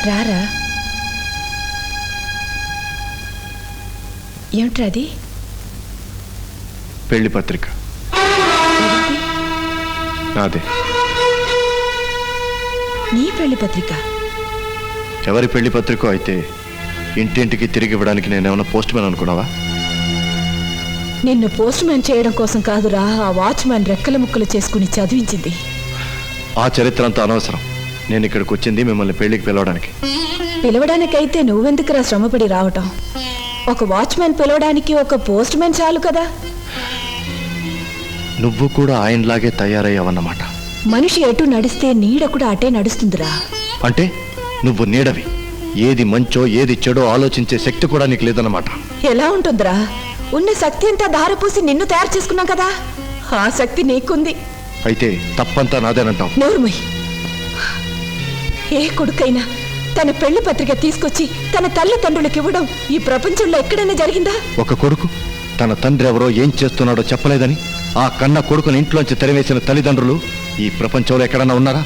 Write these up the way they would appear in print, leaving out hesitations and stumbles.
రారా. ఏమిట్రా అది? పెళ్లి పత్రిక. అదే నీ పెళ్లి పత్రిక? ఎవరి పెళ్లి పత్రికో అయితే ఇంటింటికి తిరిగి ఇవ్వడానికి నేనేమన్నా పోస్ట్ మ్యాన్ అనుకున్నావా? నిన్ను పోస్ట్ మ్యాన్ చేయడం కోసం కాదురా ఆ వాచ్మ్యాన్ రెక్కల ముక్కలు చేసుకుని చదివించింది. ఆ చరిత్ర అంతా అనవసరం. నేను ఇక్కడికి వచ్చింది మిమ్మల్ని పెళ్లికి పిలవడానికి. పిలవడానికైతే నువ్వెందుకురా శ్రమపడి రావటం? ఒక వాచ్మ్యాన్ పిలవడానికి ఒక పోస్ట్ మ్యాన్ చాలు కదా. నువ్వు కూడా ఆయనలాగే తయారయ్యావన్నమాట. మనిషి ఎటు నడిస్తే నీడ కూడా అటే నడుస్తుందిరా. అంటే నువ్వు నీడవి. ఏది మంచో ఏది చెడో ఆలోచించే శక్తి కూడా నీకు లేదన్నమాట. ఎలా ఉంటుందిరా? ఉన్న శక్తి అంతా ధారపోసి నిన్ను తయారు చేసుకున్నాం కదా, ఆ శక్తి నీకుంది. అయితే తప్పంతా నాదేనంటావు. నోరుమోయ్. ఏ కొడుకైనా తన పెళ్లి పత్రిక తీసుకొచ్చి తన తల్లిదండ్రులకు ఇవ్వడం ఈ ప్రపంచంలో ఎక్కడైనా జరిగిందా? ఒక కొడుకు తన తండ్రి ఎవరో ఏం చేస్తున్నాడో చెప్పలేదని ఆ కన్న కొడుకుని ఇంట్లోంచి తెరవేసిన తల్లిదండ్రులు ఈ ప్రపంచంలో ఎక్కడన్నా ఉన్నారా?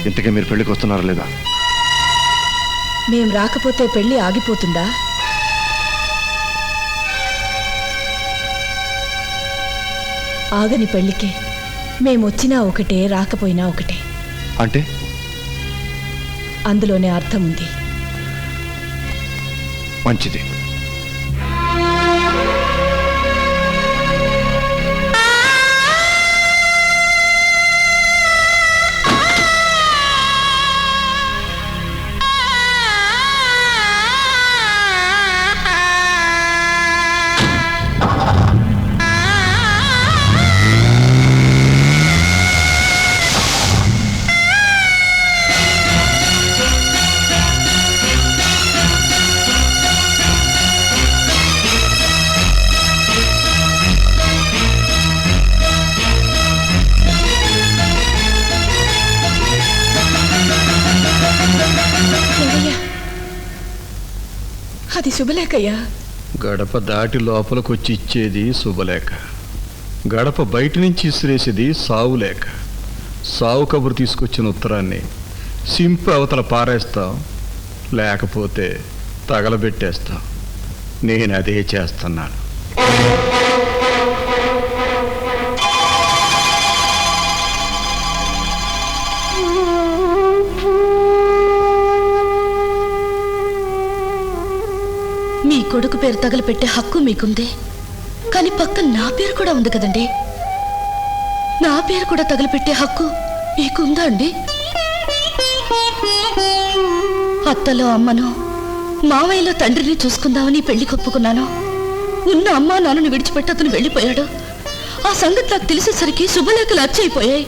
ఇంతకీ మీరు పెళ్లికి వస్తున్నారా లేదా? మేం రాకపోతే పెళ్లి ఆగిపోతుందా? ఆగని పెళ్లికి మేమొచ్చినా ఒకటే రాకపోయినా ఒకటే. అంటే అందులోనే అర్థం ఉంది. మంచిది. అది శుభలేఖయ్యా. గడప దాటి లోపలికి వచ్చి ఇచ్చేది శుభలేఖ. గడప బయట నుంచి ఇసిరేసేది సావులేఖ. సావు కబురు తీసుకొచ్చిన ఉత్తరాన్ని సింపు అవతల పారేస్తాం, లేకపోతే తగలబెట్టేస్తాం. నేను అదే చేస్తున్నాను. మీ కొడుకు పేరు తగలపెట్టే హక్కు మీకుంది, కానీ పక్కన నా పేరు కూడా ఉంది కదండి. నా పేరు కూడా తగలపెట్టే హక్కు మీకుందా అండి? అత్తలో అమ్మను, మావయ్యలో తండ్రిని చూసుకుందామని పెళ్లి కొప్పుకున్నాను. ఉన్న అమ్మా నాన్నను విడిచిపెట్టి అతను వెళ్ళిపోయాడు. ఆ సంగతి నాకు తెలిసేసరికి శుభలేఖలు అచ్చయిపోయాయి.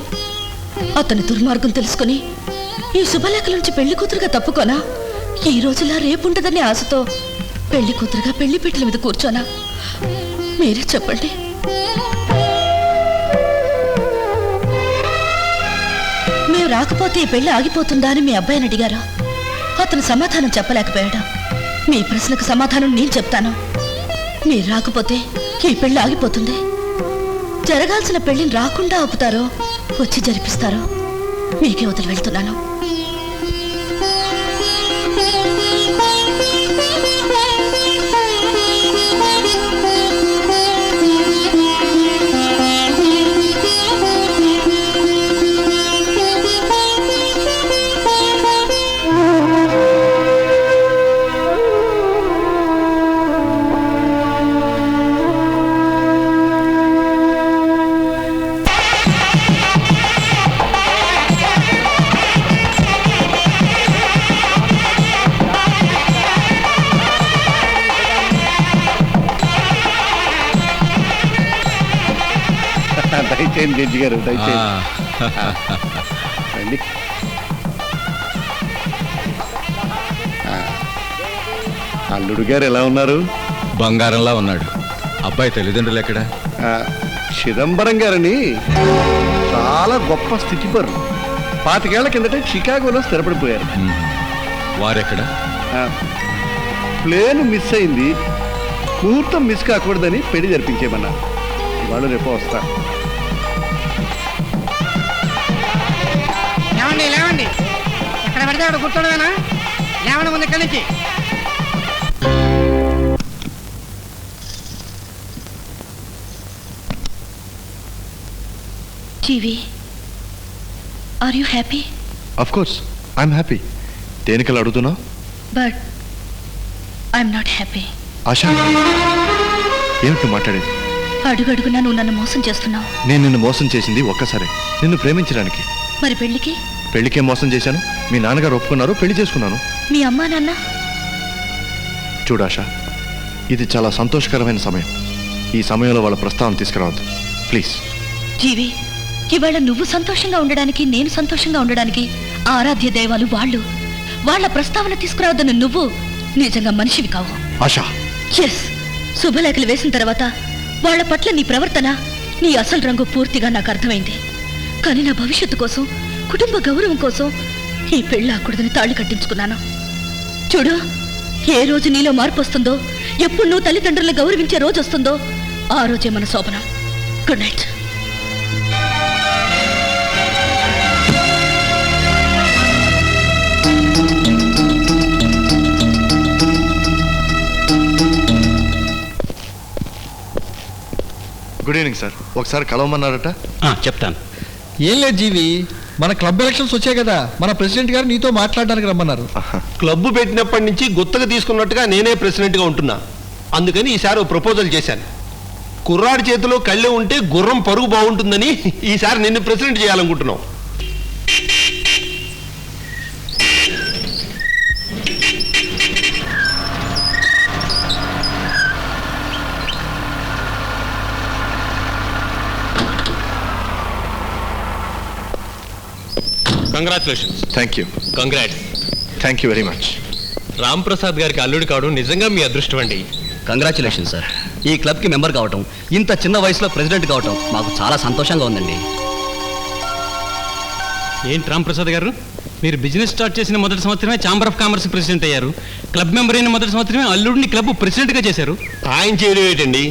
అతని దుర్మార్గం తెలుసుకుని ఈ శుభలేఖల నుంచి పెళ్లి కూతురుగా తప్పుకోనా? ఈ రోజులా రేపుంటదనే ఆశతో పెళ్లి కూతురుగా పెళ్లి పీటల మీద కూర్చోనా? మీరే చెప్పండి. మేము రాకపోతే ఈ పెళ్లి ఆగిపోతుందా అని మీ అబ్బాయిని అడిగారు. అతను సమాధానం చెప్పలేకపోయాడు. మీ ప్రశ్నకు సమాధానం నేను చెప్తాను. మీరు రాకపోతే ఈ పెళ్లి ఆగిపోతుంది. జరగాల్సిన పెళ్లిని రాకుండా ఆపుతారో వచ్చి జరిపిస్తారో మీకే వదిలి వెళ్తున్నాను. దయచేయండి జడ్జి గారు, దయచేయండి. అల్లుడు గారు ఎలా ఉన్నారు? బంగారంలా ఉన్నాడు. అబ్బాయి తల్లిదండ్రులు ఎక్కడా? చిదంబరం గారని చాలా గొప్ప స్థితిపరులు. 25 ఏళ్ల కిందట చికాగోలో స్థిరపడిపోయారు. వారెక్కడా? ప్లేన్ మిస్ అయింది, ముహూర్తం మిస్ కాకూడదని పెళ్లి జరిపించేమన్నా. ఇవాళ రేపు వస్తా. లేవండి లేవండి, ఎక్కడ పడితే అక్కడ కూర్చోడమేనా? లేవండి ముందు ఇక్కడి నుంచి. Jeevi, are you happy? Of course I'm happy. దేనికలా అడుగుతున్నావు? But I'm not happy. Asha, ఏమిటి మాట్లాడేది? అడుగడుగునా నువ్వు నన్ను మోసం చేస్తున్నావు. నేను నిన్ను మోసం చేసింది ఒక్కసారి, నిన్ను ప్రేమించడానికి. మరి పెళ్లికి? పెళ్లికే మోసం చేశాను. మీ నాన్నగారు ఒప్పుకున్నారు, పెళ్లి చేసుకున్నాను. మీ అమ్మా నాన్న? చూడాషా, ఇది చాలా సంతోషకరమైన సమయం. ఈ సమయంలో వాళ్ళ ప్రస్తావన తీసుకురావద్దు ప్లీజ్. జీవి, ఇవాళ నువ్వు సంతోషంగా ఉండడానికి, నేను సంతోషంగా ఉండడానికి ఆరాధ్య దైవాలు వాళ్ళు. వాళ్ళ ప్రస్తావన తీసుకురావద్దని నువ్వు నిజంగా మనిషివి కావు. ఆశా, ఎస్, శుభలేఖలు వేసిన తర్వాత వాళ్ళ పట్ల నీ ప్రవర్తన, నీ అసలు రంగు పూర్తిగా నాకు అర్థమైంది. కానీ నా భవిష్యత్తు కోసం, కుటుంబ గౌరవం కోసం ఈ పెళ్ళి ఆకూడదని తాళి కట్టించుకున్నాను. చూడు, ఏ రోజు నీలో మార్పు వస్తుందో, ఎప్పుడు నువ్వు తల్లిదండ్రులను గౌరవించే రోజు వస్తుందో ఆ రోజే మన శోభనం. Good night. Good evening sir. ఒకసారి కలవమన్నారట. చెప్తాను. ఏం లేదు జీవి, మన క్లబ్ ఎలక్షన్స్ వచ్చాయి కదా, మన ప్రెసిడెంట్ గారు నీతో మాట్లాడడానికి రమ్మన్నారు. క్లబ్ పెట్టినప్పటి నుంచి గుత్తగా తీసుకున్నట్టుగా నేనే ప్రెసిడెంట్గా ఉంటున్నా. అందుకని ఈసారి ఓ ప్రపోజల్ చేశాను. కుర్రాడి చేతిలో కళ్ళె ఉంటే గుర్రం పరుగు బాగుంటుందని ఈసారి నిన్ను ప్రెసిడెంట్ చేయాలనుకుంటున్నాం. Congratulations. Thank you. Congrats. Thank you very much. Ram Prasad గారికి అల్లుడు కావడం నిజంగా మీ అదృష్టం అండి. Congratulation sir. ఈ క్లబ్కి మెంబర్ కావటం, ఇంత చిన్న వయసులో ప్రెసిడెంట్ కావటం మాకు చాలా సంతోషంగా ఉందండి. ఏంటి రామ్ ప్రసాద్ గారు, మీరు బిజినెస్ స్టార్ట్ చేసిన మొదటి సంవత్సరమే ఛాంబర్ ఆఫ్ కామర్స్ ప్రెసిడెంట్ అయ్యారు. క్లబ్ మెంబర్ అయిన మొదటి సంవత్సరమే అల్లుడిని క్లబ్ ప్రెసిడెంట్గా చేశారు. ఆయన చేయడం ఏంటండి?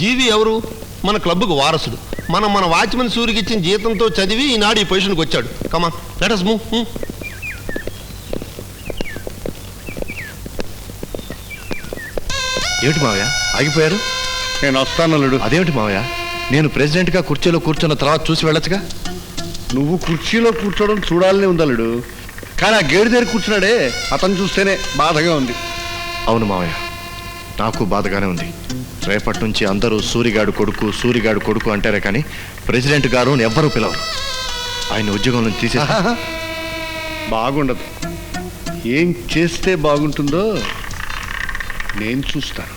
జీవి ఎవరు? మన క్లబ్కు వారసుడు. మన వాచ్మెన్ సూరికి ఇచ్చిన జీతంతో చదివి ఈనాడు ఈ పొజిషన్కి వచ్చాడు. కమా, లెట్ us move. ఏమిటి మావయ్య ఆగిపోయారు? నేను వస్తానల్లుడు. అదేమిటి మావయ్య, నేను ప్రెసిడెంట్గా కుర్చీలో కూర్చున్న తర్వాత చూసి వెళ్ళొచ్చుగా. నువ్వు కుర్చీలో కూర్చోవడం చూడాలనే ఉందల్లుడు, కానీ ఆ గేడు దగ్గర కూర్చున్నాడే, అతను చూస్తేనే బాధగా ఉంది. అవును మావయ్య, నాకు బాధగానే ఉంది. రేపటి నుంచి అందరూ సూరిగాడు కొడుకు, సూరిగాడు కొడుకు అంటారే కానీ ప్రెసిడెంట్ గారు ఎవ్వరూ పిలవరు. ఆయన ఉద్యోగం నుంచి తీసేస్తా. బాగుండదు. ఏం చేస్తే బాగుంటుందో నేను చూస్తాను.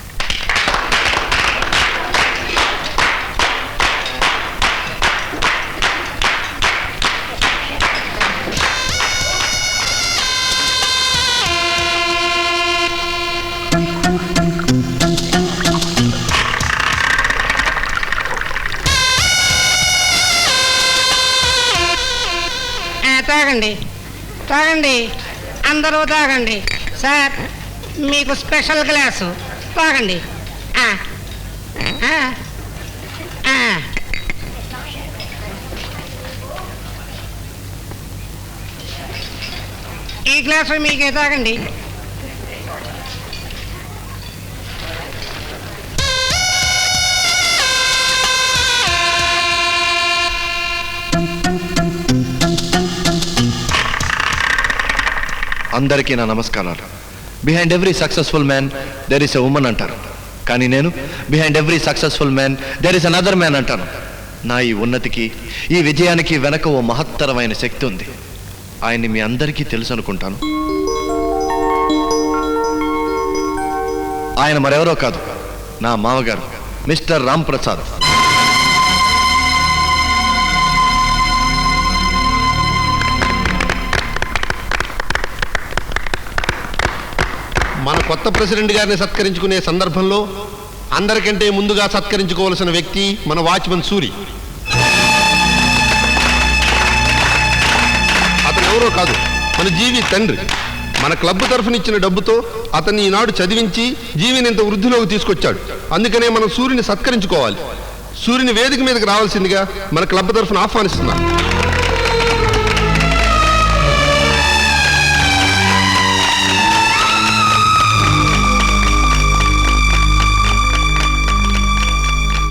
తాగండి తాగండి, అందరూ తాగండి. సార్, మీకు స్పెషల్ గ్లాసు, తాగండి. ఈ గ్లాసు మీకే, తాగండి. అందరికీ నా నమస్కారాలు. Behind every successful man there is a women అంటారు, కానీ నేను behind every successful man there is another man అంటాను. నా ఈ ఉన్నతికి, ఈ విజయానికి వెనక ఓ మహత్తరమైన శక్తి ఉంది. ఆయన్ని మీ అందరికీ తెలుసు అనుకుంటాను. ఆయన మరెవరో కాదు, నా మామగారు మిస్టర్ రామ్ ప్రసాద్. మన కొత్త ప్రెసిడెంట్ గారిని సత్కరించుకునే సందర్భంలో అందరికంటే ముందుగా సత్కరించుకోవాల్సిన వ్యక్తి మన వాచ్మెన్ సూరి. అతను ఎవరో కాదు, మన జీవి తండ్రి. మన క్లబ్ తరఫున ఇచ్చిన డబ్బుతో అతన్ని ఈనాడు చదివించి జీవిని ఇంత వృద్ధిలోకి తీసుకొచ్చాడు. అందుకనే మనం సూర్యుని సత్కరించుకోవాలి. సూర్యుని వేదిక మీదకి రావాల్సిందిగా మన క్లబ్ తరఫున ఆహ్వానిస్తున్నాం.